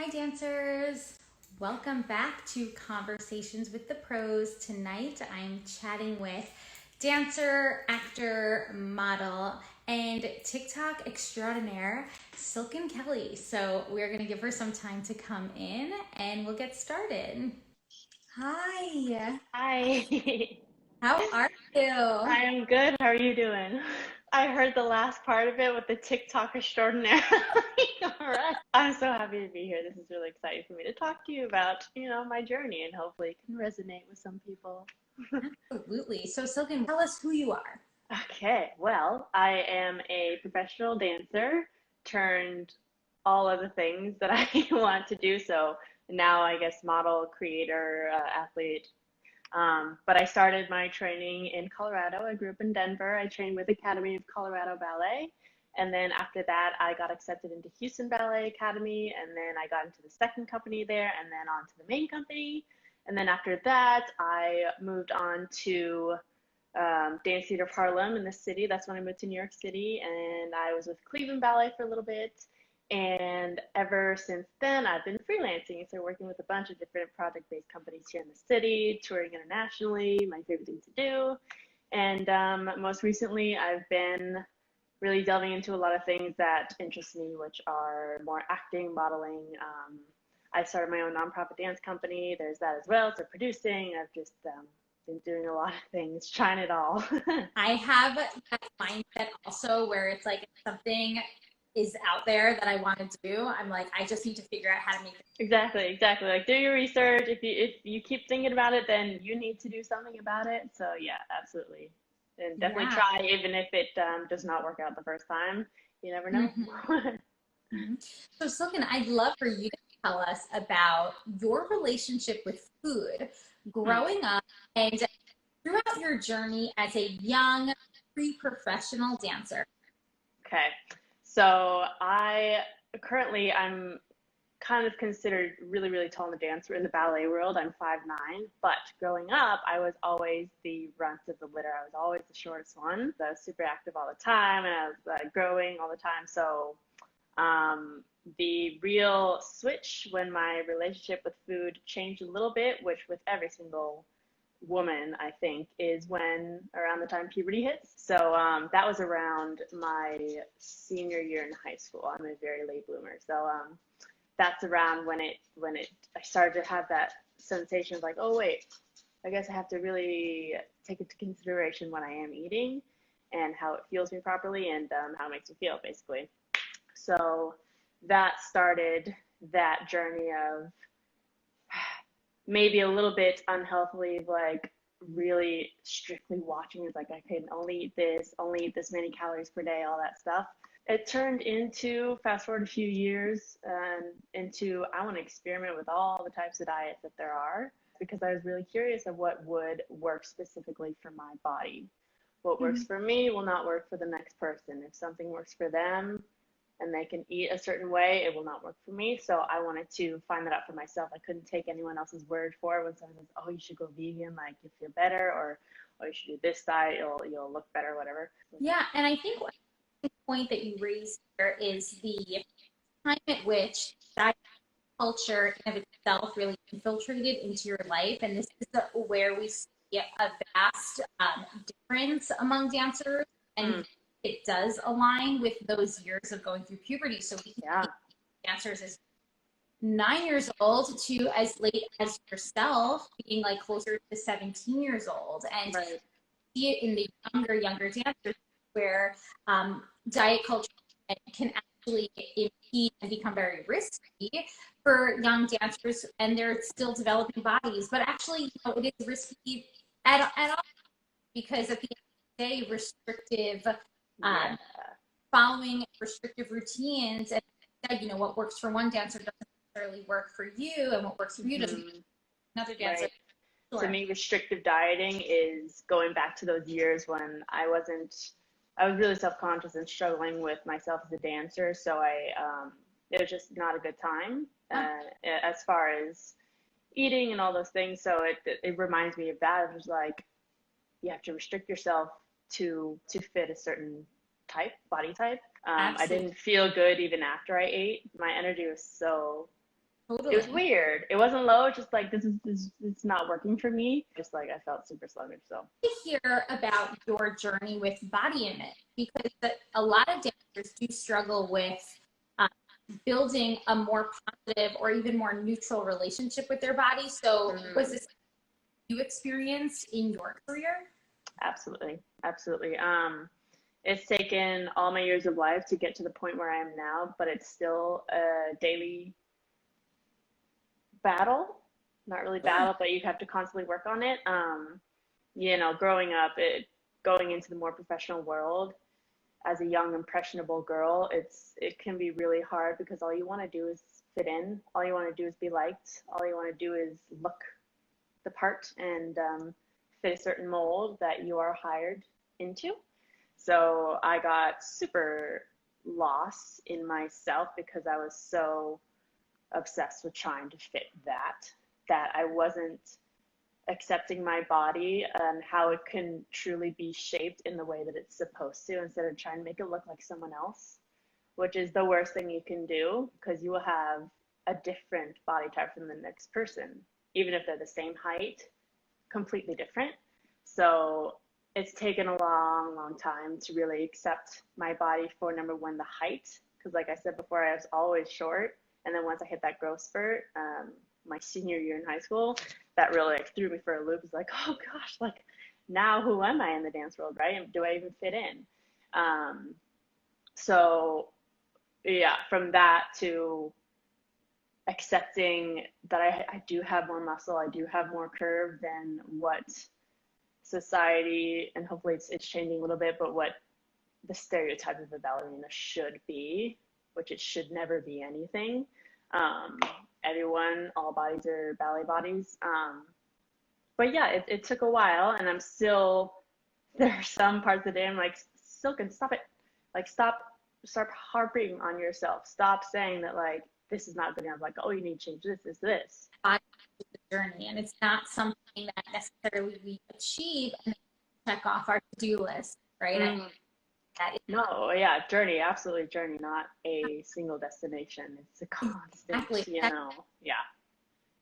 Hi, dancers. Welcome back to Conversations with the Pros. Tonight, I'm chatting with dancer, actor, model, and TikTok extraordinaire, Silken Kelly. So, we're going to give her some time to come in and we'll get started. Hi, Hi, how are I you? am good. How are you doing? I heard the last part of it with the TikTok extraordinary. All right. I'm so happy to be here. This is really exciting for me to talk to you about, my journey and hopefully it can resonate with some people. Absolutely. So, Silken, tell us who you are. Okay, well, I am a professional dancer turned all of the things that I want to do. So now I guess model, creator, athlete. But I started my training in Colorado. I grew up in Denver. I trained with Academy of Colorado Ballet. And then after that, I got accepted into Houston Ballet Academy. And then I got into the second company there and then on to the main company. And then after that, I moved on to Dance Theater of Harlem in the city. That's when I moved to New York City. And I was with Cleveland Ballet for a little bit. And ever since then, I've been freelancing. So working with a bunch of different project-based companies here in the city, touring internationally, my favorite thing to do. And most recently, I've been really delving into a lot of things that interest me, which are more acting, modeling. I started my own nonprofit dance company. There's that as well. So producing. I've just been doing a lot of things, trying it all. I have that mindset also where it's like if something is out there that I want to do, I'm like, I just need to figure out how to make it. Exactly, exactly. Like do your research. If you keep thinking about it, then you need to do something about it. So yeah, absolutely, and definitely Yeah. try, even if it does not work out the first time. You never know. hmm hmm So, Silken, I'd love for you to tell us about your relationship with food Hmm. growing up and throughout your journey as a young pre-professional dancer. Okay, so I'm kind of considered really, really tall in the dance in the ballet world. I'm 5'9", but growing up, I was always the runt of the litter. I was always the shortest one. I was super active all the time, and I was growing all the time. So um, the real switch when my relationship with food changed a little bit, which with every single woman, I think, is when around the time puberty hits. So that was around my senior year in high school. I'm a very late bloomer. So that's around when it I started to have that sensation of like, oh wait, I guess I have to really take into consideration what I am eating and how it fuels me properly and how it makes me feel basically. So that started that journey of maybe a little bit unhealthily, like really strictly watching is like I can only eat this many calories per day, all that stuff. It turned into, fast forward a few years, into I want to experiment with all the types of diets that there are because I was really curious of what would work specifically for my body. What works Mhm. for me will not work for the next person. If something works for them, and they can eat a certain way, it will not work for me. So I wanted to find that out for myself. I couldn't take anyone else's word for it when someone says, "Oh, you should go vegan, like you feel better," or "Oh, you should do this diet, you'll look better," whatever. Yeah, and I think one point that you raised here is the time at which diet culture in of itself really infiltrated into your life, and this is where we see a vast difference among dancers, Mm, and it does align with those years of going through puberty. So we can yeah, see dancers as 9 years old to as late as yourself being like closer to 17 years old, and right. see it in the younger dancers where diet culture can actually impede and become very risky for young dancers, and they're still developing bodies. But actually, it is risky at all because at the end of the day, restrictive Yeah. um, following restrictive routines and what works for one dancer doesn't necessarily work for you, and what works for you doesn't work Hmm. for another dancer. Right. To Sure. me, restrictive dieting is going back to those years when I was really self-conscious and struggling with myself as a dancer. So it was just not a good time as far as eating and all those things. So it reminds me of that. It was like you have to restrict yourself to fit a certain body type. I Absolutely. didn't feel good even after I ate. My energy was so It was Totally. weird. It wasn't low, just like this it's not working for me. Just like I felt super sluggish. So To hear about your journey with body image because a lot of dancers do struggle with um, building a more positive or even more neutral relationship with their body. So, was mm, this you experienced in your career? absolutely, absolutely. It's taken all my years of life to get to the point where I am now, but it's still a daily battle. Not really Sure. battle, but you have to constantly work on it. Growing up, going into the more professional world as a young impressionable girl, it can be really hard because all you want to do is fit in. All you want to do is be liked. All you want to do is look the part and fit a certain mold that you are hired into. So I got super lost in myself because I was so obsessed with trying to fit that I wasn't accepting my body and how it can truly be shaped in the way that it's supposed to instead of trying to make it look like someone else, which is the worst thing you can do because you will have a different body type from the next person, even if they're the same height, completely different. So it's taken a long, long time to really accept my body for number one, the height, because like I said before, I was always short. And then once I hit that growth spurt, my senior year in high school, that really like threw me for a loop. It's like, oh gosh, like now who am I in the dance world, right? Do I even fit in? Um, so yeah, from that to accepting that I do have more muscle, I do have more curve than what society, and hopefully it's changing a little bit, but what the stereotype of a ballerina should be, which it should never be anything. Um, Everyone, all bodies are ballet bodies. But yeah, it took a while, and I'm still, there are some parts of the day I'm like, Silken, stop it. Like, stop harping on yourself. Stop saying that, like, this is not good enough. Like, oh, you need to change this. Body is the journey, and it's not something that necessarily we achieve and check off our to-do list, right? I, Mm, that no, yeah, journey, absolutely journey, not a single destination. It's a is constant, exactly that, yeah.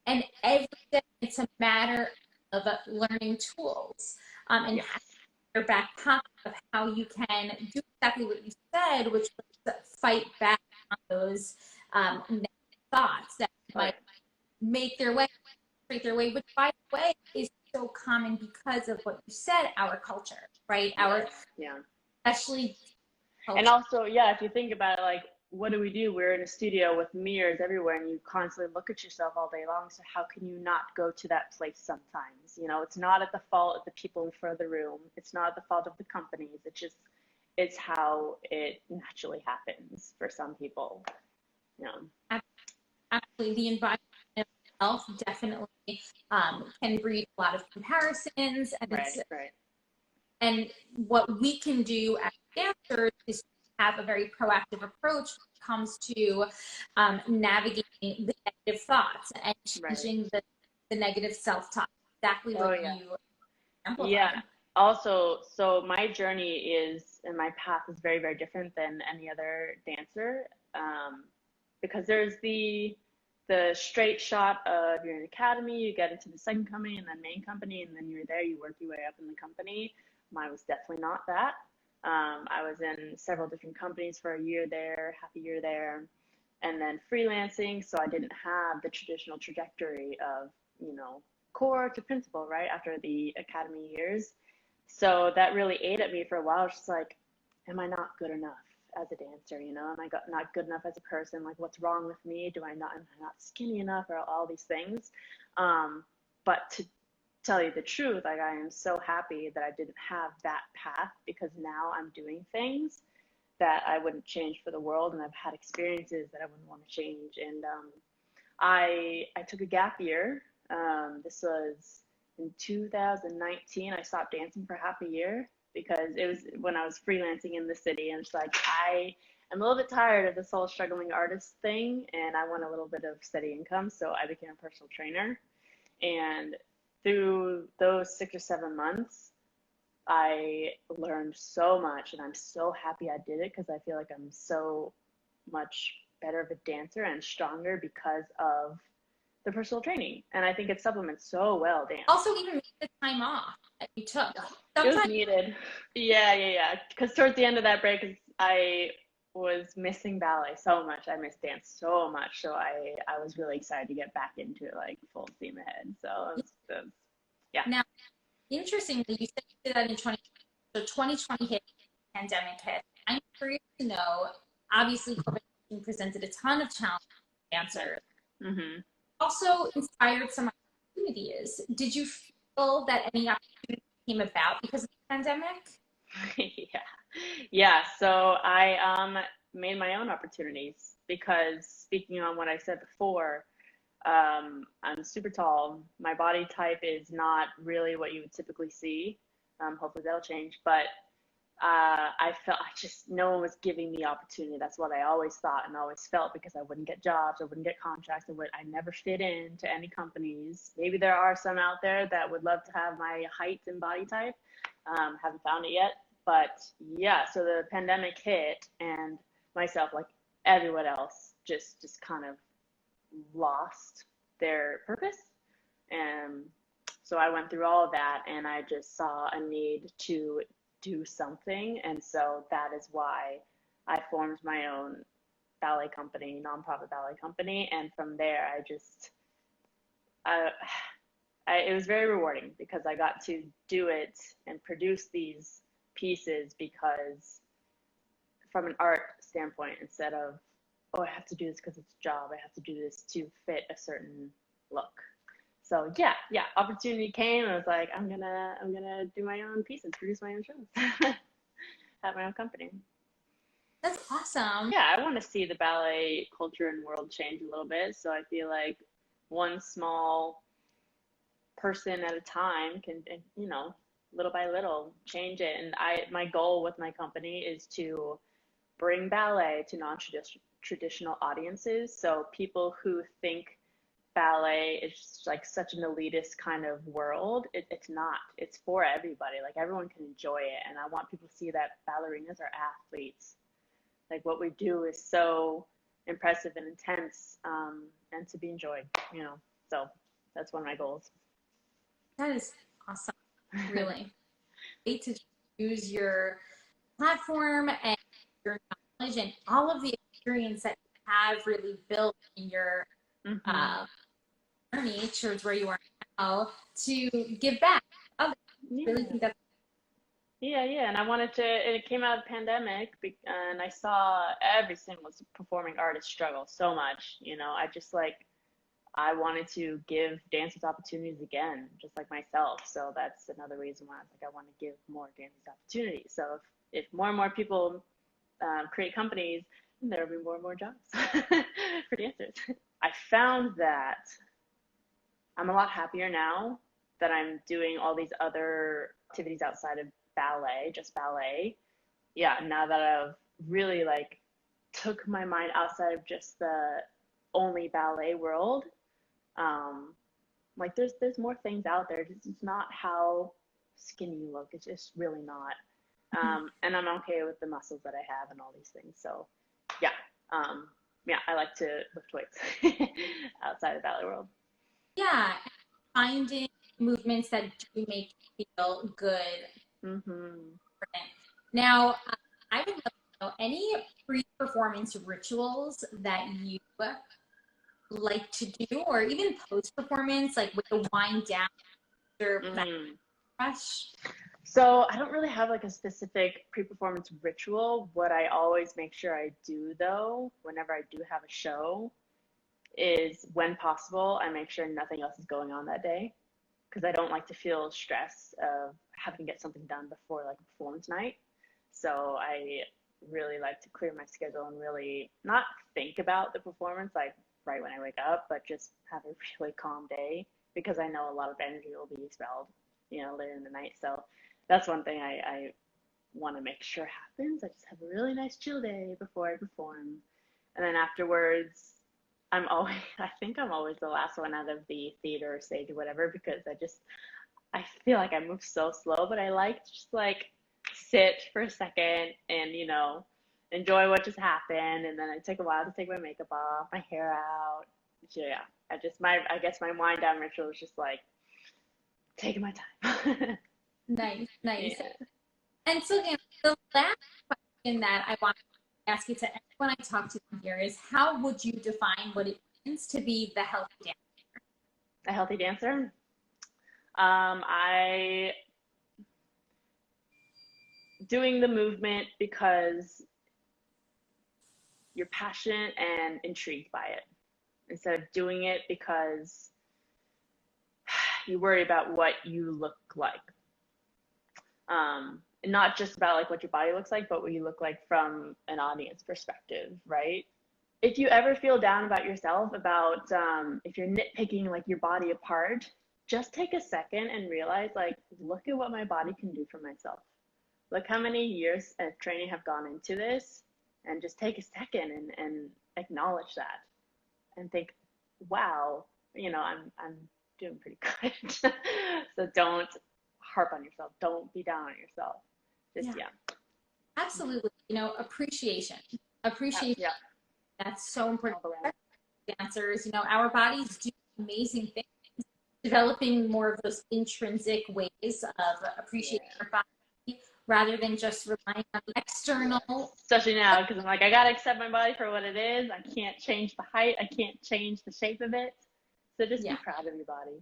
and every day it's a matter of learning tools and Yes. having your back pocket of how you can do exactly what you said, which was fight back on those negative thoughts that Oh, might make their way, create their way, which by the way is so common because of what you said, our culture, right? yeah. Our Yeah. especially And culture. also, yeah, if you think about it, like, what do we do? We're in a studio with mirrors everywhere, and you constantly look at yourself all day long. So how can you not go to that place sometimes? It's not at the fault of the people in front of the room. It's not the fault of the companies. It's how it naturally happens for some people. You know. Actually, the environment itself definitely can breed a lot of comparisons, Right. Right. and what we can do as dancers is have a very proactive approach when it comes to navigating the negative thoughts and Right. changing the negative self-talk. Exactly Oh what yeah. you Yeah. exemplified. Also, so my journey is, and my path is very, very different than any other dancer, um, because there's the straight shot of you're in academy, you get into the second company and then main company, and then you're there, you work your way up in the company. Mine was definitely not that. I was in several different companies for a year there, half a year there, and then freelancing. So I didn't have the traditional trajectory of, core to principal, right, after the academy years. So that really ate at me for a while. It's just like, am I not good enough as a dancer? Am I not good enough as a person? Like, what's wrong with me? Am I not skinny enough, or all these things? But to tell you the truth, like, I am so happy that I didn't have that path because now I'm doing things that I wouldn't change for the world, and I've had experiences that I wouldn't want to change. And I took a gap year. This was in 2019. I stopped dancing for half a year because it was when I was freelancing in the city, and it's like I am a little bit tired of this whole struggling artist thing, and I want a little bit of steady income. So I became a personal trainer, and through those 6 or 7 months, I learned so much, and I'm so happy I did it because I feel like I'm so much better of a dancer and stronger because of the personal training. And I think it supplements so well dance. Also, even the time off that you took. It was Sometimes, needed. Yeah. Because towards the end of that break, I was missing ballet so much. I missed dance so much. So I was really excited to get back into it, like full steam ahead. So yeah. now, interestingly, you said you did that in 2020. So 2020 hit, pandemic hit. I'm curious to know, obviously, COVID-19 presented a ton of challenges for dancers. Mm-hmm. Also inspired some opportunities. Did you feel that any opportunity came about because of the pandemic? Yeah. Yeah. So I made my own opportunities because speaking on what I said before, I'm super tall. My body type is not really what you would typically see. Hopefully that'll change. But I felt I just no one was giving me opportunity. That's what I always thought and always felt because I wouldn't get jobs, I wouldn't get contracts, I never fit into any companies. Maybe there are some out there that would love to have my height and body type. Haven't found it yet, but yeah. So the pandemic hit, and myself, like everyone else, just kind of lost their purpose. And so I went through all of that, and I just saw a need to do something. And so that is why I formed my own ballet company, nonprofit ballet company. And from there, I, it was very rewarding because I got to do it and produce these pieces because from an art standpoint, instead of, oh, I have to do this because it's a job, I have to do this to fit a certain look. So yeah, opportunity came. I was like, I'm gonna do my own pieces, produce my own shows, have my own company. That's awesome. Yeah, I want to see the ballet culture and world change a little bit. So I feel like one small person at a time can, little by little change it. And my goal with my company is to bring ballet to non-traditional audiences. So people who think ballet is like such an elitist kind of world. It's not. It's for everybody. Like everyone can enjoy it. And I want people to see that ballerinas are athletes. Like what we do is so impressive and intense, and to be enjoyed, So that's one of my goals. That is awesome. Really. Great to use your platform and your knowledge and all of the experience that you have really built in your Mm-hmm. uh, journey towards where you are now to give back to others. I really Yeah. think that's Yeah, and I wanted to, and it came out of the pandemic, and I saw every single performing artist struggle so much. I just I wanted to give dancers opportunities again, just like myself. So that's another reason why I was like, I want to give more dancers opportunities. So if more and more people create companies, then there will be more and more jobs for dancers. I found that I'm a lot happier now that I'm doing all these other activities outside of ballet, just ballet. Yeah, now that I've really took my mind outside of just the only ballet world, um, there's more things out there. It's not how skinny you look. It's just really not. And I'm okay with the muscles that I have and all these things. So yeah, yeah, I like to lift weights outside of the ballet world. yeah, finding movements that do make you feel good. Mm-hmm. Now, I would love to know any pre-performance rituals that you like to do, or even post-performance, like with the wind down or that Mm. rush. So I don't really have a specific pre-performance ritual. What I always make sure I do though, whenever I do have a show, is when possible, I make sure nothing else is going on that day because I don't like to feel stress of having to get something done before a performance night. So I really like to clear my schedule and really not think about the performance right when I wake up, but just have a really calm day because I know a lot of energy will be expelled, later in the night. So that's one thing I want to make sure happens. I just have a really nice chill day before I perform. And then afterwards, I think I'm always the last one out of the theater or stage or whatever because I feel like I move so slow, but I like to just sit for a second and, enjoy what just happened. And then it took a while to take my makeup off, my hair out. So yeah, I guess my wind down ritual was just like taking my time. Nice, nice. Yeah. And so, Dan, the last question that I want to ask you to everyone I talk to here is how would you define what it means to be the healthy dancer? A healthy dancer. I doing the movement because you're passionate and intrigued by it, instead of doing it because you worry about what you look like. And not just about like what your body looks like, but what you look like from an audience perspective, right? If you ever feel down about yourself, about if you're nitpicking like your body apart, just take a second and realize like, look at what my body can do for myself. Look how many years of training have gone into this, and just take a second and acknowledge that and think, wow, I'm doing pretty good. So don't harp on yourself. Don't be down on yourself. Just Yeah, yeah. absolutely. Appreciation. Appreciation. Yeah, That's so important. all the way. Dancers, our bodies do amazing things. Developing more of those intrinsic ways of appreciating Yeah. our body rather than just relying on the Yes. external. Especially now, because I'm like, I gotta accept my body for what it is. I can't change the height. I can't change the shape of it. So just be Yeah. proud of your body.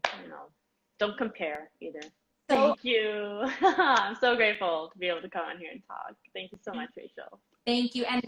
Don't compare either. So Thank you. I'm so grateful to be able to come on here and talk. Thank you so much, Rachel. thank you. And